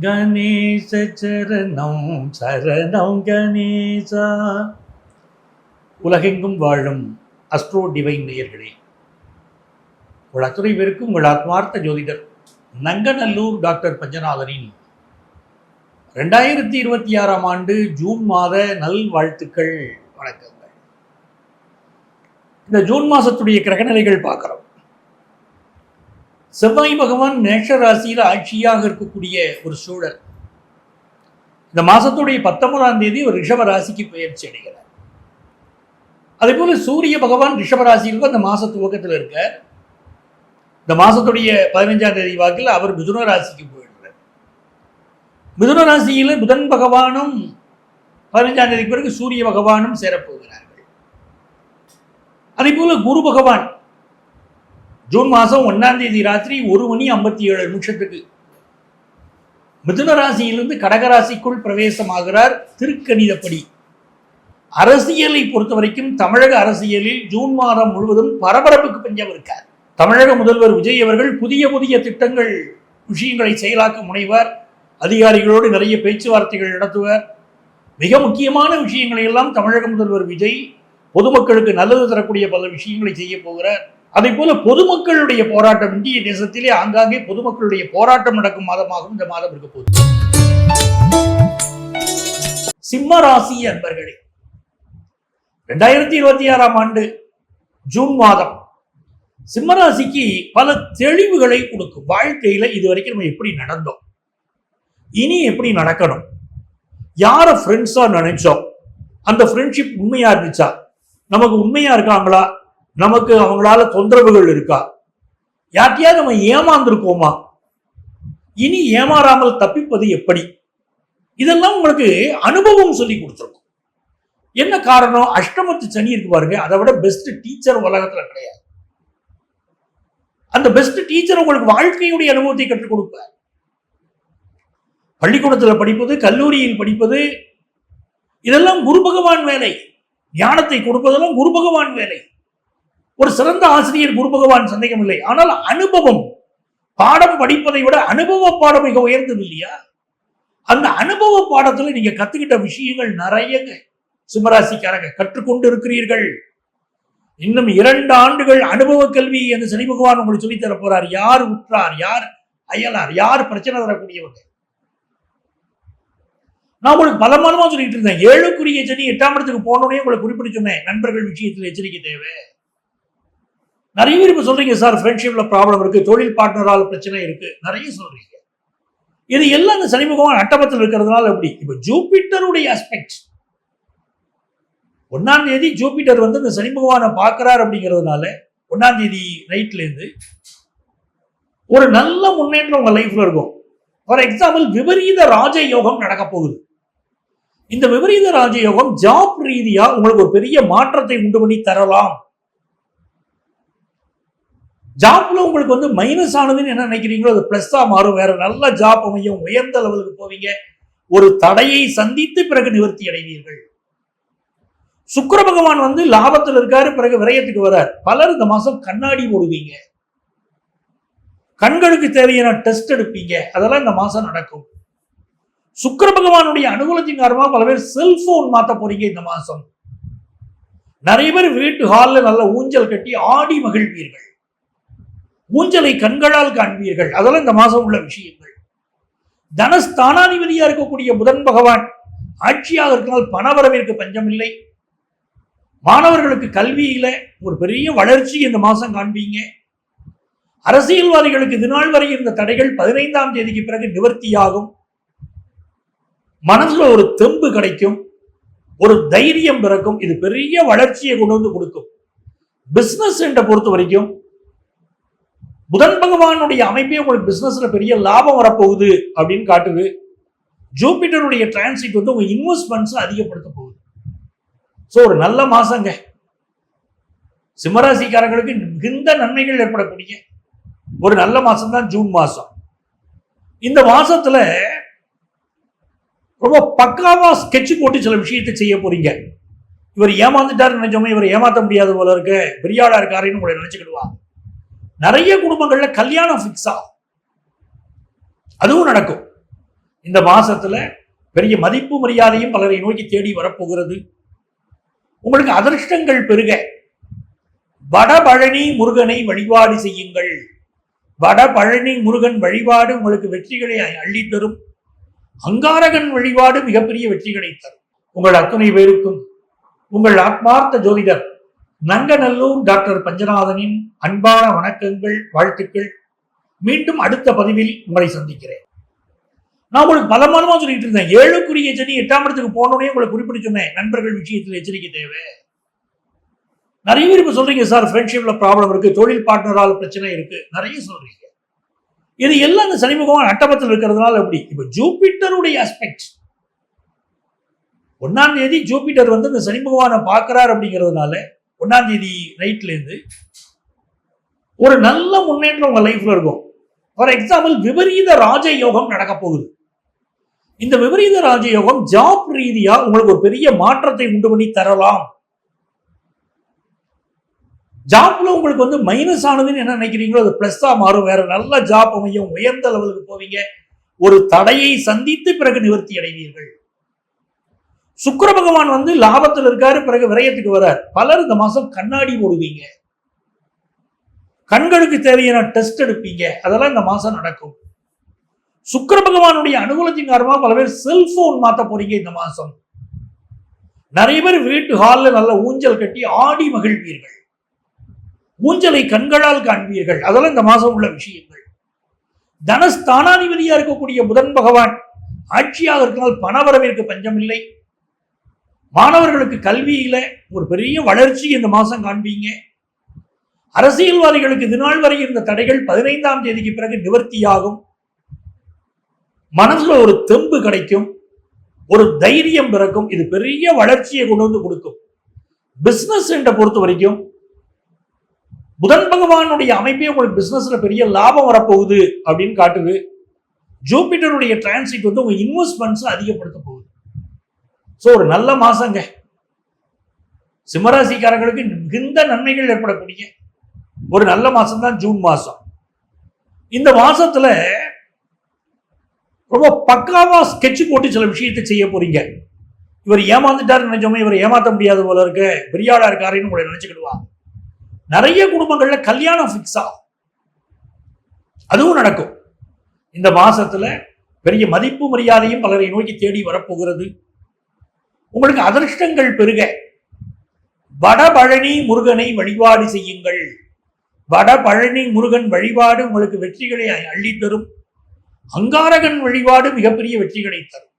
கணேச சரணம் சரணம் கணேசா. உலகெங்கும் வாழும் அஸ்ட்ரோ டிவைன் நேயர்களே, உங்கள் அத்துறை பேருக்கும் உங்கள் ஆத்மார்த்த ஜோதிடர் நங்கநல்லூர் டாக்டர் பஞ்சநாதனின் 2026 ஆண்டு ஜூன் மாத நல் வாழ்த்துக்கள், வணக்கங்கள். இந்த ஜூன் மாசத்துடைய கிரகநிலைகள் பார்க்கிறோம். செவ்வாய் பகவான் மேஷ ராசியில் ஆட்சியாக இருக்கக்கூடிய ஒரு சூழல். இந்த மாசத்துடைய 19ஆம் தேதி ஒரு ரிஷப ராசிக்கு பயிற்சி அடைகிறார். அதே போல சூரிய பகவான் ரிஷப ராசிக்கு அந்த மாச துவக்கத்தில் இருக்க. இந்த மாசத்துடைய 15ஆம் தேதி வாக்கில் அவர் மிதுன ராசிக்கு போயிடுறார். மிதுன ராசியில் புதன் பகவானும் 15ஆம் தேதிக்கு பிறகு சூரிய பகவானும் சேரப்போகிறார்கள். அதே போல குரு பகவான் ஜூன் மாதம் 1ஆம் தேதி ராத்திரி 1:57 மிதுன ராசியிலிருந்து கடகராசிக்குள் பிரவேசமாகிறார். திருக்கணிதப்படி அரசியலை பொறுத்த வரைக்கும் தமிழக அரசியலில் ஜூன் மாதம் முழுவதும் பரபரப்புக்கு பஞ்சம் இருக்கார். தமிழக முதல்வர் விஜய் அவர்கள் புதிய புதிய திட்டங்கள், விஷயங்களை செயலாக்க முனைவார். அதிகாரிகளோடு நிறைய பேச்சுவார்த்தைகள் நடத்துவார். மிக முக்கியமான விஷயங்களை எல்லாம் தமிழக முதல்வர் விஜய் பொதுமக்களுக்கு நல்லது தரக்கூடிய பல விஷயங்களை செய்ய போகிறார். அதே போல பொதுமக்களுடைய போராட்டம், இந்திய தேசத்திலே ஆங்காங்கே பொதுமக்களுடைய போராட்டம் நடக்கும் மாதமாகவும் இந்த மாதம் இருக்க போகுது. சிம்ம ராசி அன்பர்களே, 2026ஆம் ஆண்டு ஜூன் மாதம் சிம்ம ராசிக்கு பல தெளிவுகளை கொடுக்கும். வாழ்க்கையில இதுவரைக்கும் நம்ம எப்படி நடந்தோம், இனி எப்படி நடக்கணும், யார ஃப்ரெண்ட்ஸா நினைச்சோம், அந்த ஃப்ரெண்ட்ஷிப் உண்மையா இருந்துச்சா, நமக்கு உண்மையா இருக்காங்களா, நமக்கு அவங்களால தொந்தரவுகள் இருக்கா, யார்ட்டையாவது நம்ம ஏமாந்துருக்கோமா, இனி ஏமாறாமல் தப்பிப்பது எப்படி, இதெல்லாம் உங்களுக்கு அனுபவம் சொல்லி கொடுத்துருக்கும். என்ன காரணம்? அஷ்டமத்து சனி இருக்கு பாருங்க, அதை விட பெஸ்ட் டீச்சர் உலகத்துல கிடையாது. அந்த பெஸ்ட் டீச்சர் உங்களுக்கு வாழ்க்கையுடைய அனுபவத்தை கற்றுக் கொடுப்பார். பள்ளிக்கூடத்தில் படிப்பது, கல்லூரியில் படிப்பது, இதெல்லாம் குரு பகவான் வேலை. ஞானத்தை கொடுப்பதெல்லாம் குரு பகவான் வேலை. ஒரு சிறந்த ஆசிரியர் குரு பகவான், சந்தேகம் இல்லை. ஆனால் அனுபவம், பாடம் படிப்பதை விட அனுபவ பாடம் மிக உயர்ந்தது இல்லையா? அந்த அனுபவ பாடத்துல நீங்க கத்துக்கிட்ட விஷயங்கள் நிறையங்க சிம்மராசிக்காரங்க கற்றுக்கொண்டு இருக்கிறீர்கள். இன்னும் 2 ஆண்டுகள் அனுபவ கல்வி அந்த சனி பகவான் உங்களுக்கு சொல்லி தர போறார். யார் உற்றார், யார் அயலார், யார் பிரச்சனை தரக்கூடியவங்க. நான் உங்களுக்கு பல மாதமா சொல்லிட்டு இருந்தேன், 7க்குரிய சனி 8ஆம் இடத்துக்கு போனோடனே உங்களை குறிப்பிட்டு சொன்னேன், நண்பர்கள் விஷயத்தில் எச்சரிக்கை தேவை. நிறைய பேர் இப்ப சொல்றீங்க, சார் ஃப்ரெண்ட்ஷிப்ல ப்ராப்ளம் இருக்கு, தொழில் பார்ட்னரால் பிரச்சனை இருக்கு, நிறைய சொல்றீங்க. இது எல்லாம் இந்த சனி பகவான் அட்டமத்தில் இருக்கிறதுனால எப்படி? இப்ப ஜூபிட்டருடைய ஆஸ்பெக்ட் 1ஆம் தேதி ஜூபிட்டர் இந்த சனி பகவானை பார்க்கிறார். அப்படிங்கிறதுனால 1ஆம் தேதி நைட்ல இருந்து ஒரு நல்ல முன்னேற்றம் உங்க லைஃப்ல இருக்கும். ஃபார் எக்ஸாம்பிள், விபரீத ராஜயோகம் நடக்க போகுது. இந்த விபரீத ராஜயோகம் ஜாப் ரீதியா உங்களுக்கு ஒரு பெரிய மாற்றத்தை உண்டு பண்ணி தரலாம். ஜாப்ல உங்களுக்கு மைனஸ் ஆனதுன்னு என்ன நினைக்கிறீங்களோ அது பிளஸ்ஸா மாறும். வேற நல்ல ஜாப் அமையும், உயர்ந்த லெவலுக்கு போவீங்க. ஒரு தடையை சந்தித்து பிறகு நிவர்த்தி அடைவீர்கள். சுக்கிர பகவான் லாபத்தில் இருக்காரு, பிறகு விரயத்துக்கு வரார். பலர் இந்த மாசம் கண்ணாடி போடுவீங்க, கண்களுக்கு தேவையான டெஸ்ட் எடுப்பீங்க, அதெல்லாம் இந்த மாசம் நடக்கும். சுக்கிர பகவானுடைய அனுகூலத்தின் காரணமா பல பேர் செல்போன் மாத்த போறீங்க இந்த மாசம். நிறைய பேர் வீட்டு ஹால்ல நல்ல ஊஞ்சல் கட்டி ஆடி மகிழ்வீர்கள். ஊஞ்சலை கண்களால் காண்பீர்கள். அதெல்லாம் இந்த மாசம் உள்ள விஷயங்கள். தனஸ்தானாதிபதியா இருக்கக்கூடிய புதன் பகவான் ஆட்சியாக இருக்கிறால் பணவரவிற்கு பஞ்சம் இல்லை. மாணவர்களுக்கு கல்வியில ஒரு பெரிய வளர்ச்சி இந்த மாசம் காண்பீங்க. அரசியல்வாதிகளுக்கு இதுநாள் வரை இருந்த தடைகள் 15ஆம் தேதிக்கு பிறகு நிவர்த்தியாகும். மனசுல ஒரு தெம்பு கிடைக்கும், ஒரு தைரியம் பிறக்கும். இது பெரிய வளர்ச்சியை கொண்டு கொடுக்கும். பிசினஸ் என்ற பொறுத்த வரைக்கும் புதன் பகவானுடைய அமைப்பே உங்களுக்கு பிசினஸ்ல பெரிய லாபம் வரப்போகுது அப்படின்னு காட்டுது. ஜூபிட்டருடைய டிரான்சிட் உங்க இன்வெஸ்ட்மெண்ட்ஸ் அதிகப்படுத்த போகுது. சோ ஒரு நல்ல மாசங்க சிம்மராசிக்காரங்களுக்கு. மிகுந்த நன்மைகள் ஏற்படக்கூடிய ஒரு நல்ல மாசம் தான் ஜூன் மாசம். இந்த மாசத்துல ரொம்ப பக்காவா ஸ்கெட்ச் போட்டு சில விஷயத்தை செய்ய போறீங்க. இவர் ஏமாந்துட்டாரு நினைச்சோமே, இவர் ஏமாத்த முடியாத போல இருக்கு, பெரியாளா இருக்காருன்னு உங்களை நினைச்சுக்கிடுவாங்க. நிறைய குடும்பங்கள்ல கல்யாணம் பிக்ஸ் ஆகும், அதுவும் நடக்கும். இந்த மாசத்துல பெரிய மதிப்பு மரியாதையும் பலரை நோக்கி தேடி வரப்போகிறது. உங்களுக்கு அதிர்ஷ்டங்கள் பெருக. வடபழனி முருகனை வழிபாடு செய்யுங்கள். வடபழனி முருகன் வழிபாடு உங்களுக்கு வெற்றிகளை அள்ளித்தரும். அங்காரகன் வழிபாடு மிகப்பெரிய வெற்றிகளை தரும். உங்கள் அத்தனை பேருக்கும் உங்கள் ஆத்மார்த்த ஜோதிடர் நங்கநல்லூர் டாக்டர் பஞ்சநாதனின் அன்பான வணக்கங்கள், வாழ்த்துக்கள். மீண்டும் அடுத்த பதிவில் உங்களை சந்திக்கிறேன். நான் உங்களுக்கு பல மாதமா சொல்லிட்டு இருந்தேன், 7க்குரிய சனி 8ஆம் இடத்துக்கு போனோடனே உங்களை குறிப்பிட்டு சொன்னேன், நண்பர்கள் விஷயத்தில் எச்சரிக்கை தேவை. நிறைய பேர் இப்ப சொல்றீங்க, சார் ஃப்ரெண்ட்ஷிப்ல ப்ராப்ளம் இருக்கு, தொழில் பார்ட்னரால் பிரச்சனை இருக்கு, நிறைய சொல்றீங்க. இது எல்லாம் இந்த சனி பகவான் அட்டமத்தில் இருக்கிறதுனால எப்படி? இப்ப ஜூபிட்டருடைய ஆஸ்பெக்ட் 1ஆம் தேதி ஜூபிட்டர் வந்து இந்த சனி பகவானை பார்க்கிறார் அப்படிங்கிறதுனால 1ஆம் தேதி நைட்ல இருந்து ஒரு நல்ல முன்னேற்றம் உங்க லைஃப்ல இருக்கும். ஃபார் எக்ஸாம்பிள், விபரீத ராஜயோகம் நடக்க போகுது. இந்த விபரீத ராஜயோகம் ஜாப் ரீதியா உங்களுக்கு ஒரு பெரிய மாற்றத்தை உண்டு பண்ணி தரலாம். ஜாப்ல உங்களுக்கு வந்து மைனஸ் ஆனதுன்னு என்ன நினைக்கிறீங்களோ அது பிளஸ்ஸா மாறும். வேற நல்ல ஜாப் அமையும், உயர்ந்த லெவலுக்கு போவீங்க. ஒரு தடையை சந்தித்து பிறகு நிவர்த்தி அடைவீர்கள். சுக்கிர பகவான் வந்து லாபத்தில் இருக்காரு, பிறகு விரயத்துக்கு வரார். பலர் இந்த மாசம் கண்ணாடி போடுவீங்க, கண்களுக்கு தேவையான டெஸ்ட் எடுப்பீங்க. அதெல்லாம் இந்த மாசம் நடக்கும். சுக்கிர பகவானுடைய அனுகூலத்தின் காரணமாக பல பேர் செல்போன் மாத்த போறீங்க இந்த மாசம். நிறைய பேர் வீட்டு ஹால்ல நல்ல ஊஞ்சல் கட்டி ஆடி மகிழ்வீர்கள். ஊஞ்சலை கண்களால் காண்பீர்கள். அதெல்லாம் இந்த மாசம் உள்ள விஷயங்கள். தனஸ்தானாதிபதியா இருக்கக்கூடிய புதன் பகவான் ஆட்சியாக இருக்கிறால் பணவரவிற்கு பஞ்சம் இல்லை. மாணவர்களுக்கு கல்வியில ஒரு பெரிய வளர்ச்சி இந்த மாசம் காண்பீங்க. அரசியல்வாதிகளுக்கு இதுநாள் வரை இருந்த தடைகள் 15ஆம் தேதிக்கு பிறகு நிவர்த்தியாகும். மனசுல ஒரு தெம்பு கிடைக்கும், ஒரு தைரியம் பிறக்கும். இது பெரிய வளர்ச்சியை கொண்டு வந்து கொடுக்கும். பிசினஸ் என்ற பொறுத்த வரைக்கும் புதன் பகவானுடைய அமைப்பே உங்களுக்கு பிசினஸ்ல பெரிய லாபம் வரப்போகுது அப்படின்னு காட்டுது. ஜூபிட்டருடைய டிரான்சிட் வந்து உங்க இன்வெஸ்ட்மெண்ட்ஸ் அதிகப்படுத்த போகுது. சோ ஒரு நல்ல மாசங்க. சிம்மராசிக்காரர்களுக்கு மிகுந்த நன்மைகள் ஏற்படக்கூடிய ஒரு நல்ல மாசம் தான் ஜூன் மாசம். இந்த மாசத்துல ரொம்ப பக்காவா ஸ்கெட்ச் போட்டு சில விஷயத்தை செய்ய போறீங்க. இவர் ஏமாந்துட்டாரு நினைச்சோமே, இவர் ஏமாத்த முடியாத போல இருக்கு, பெரியாளா இருக்காருன்னு உங்களை நினைச்சுக்கிடுவாங்க. நிறைய குடும்பங்கள்ல கல்யாணம் பிக்ஸ் ஆகும், அதுவும் நடக்கும். இந்த மாசத்துல பெரிய மதிப்பு மரியாதையும் பலரை நோக்கி தேடி வரப்போகிறது. உங்களுக்கு அதிர்ஷ்டங்கள் பெருக. வடபழனி முருகனை வழிபாடு செய்யுங்கள். வடபழனி முருகன் வழிபாடு உங்களுக்கு வெற்றிகளை அள்ளித்தரும். அங்காரகன் வழிபாடு மிகப்பெரிய வெற்றிகளை தரும்.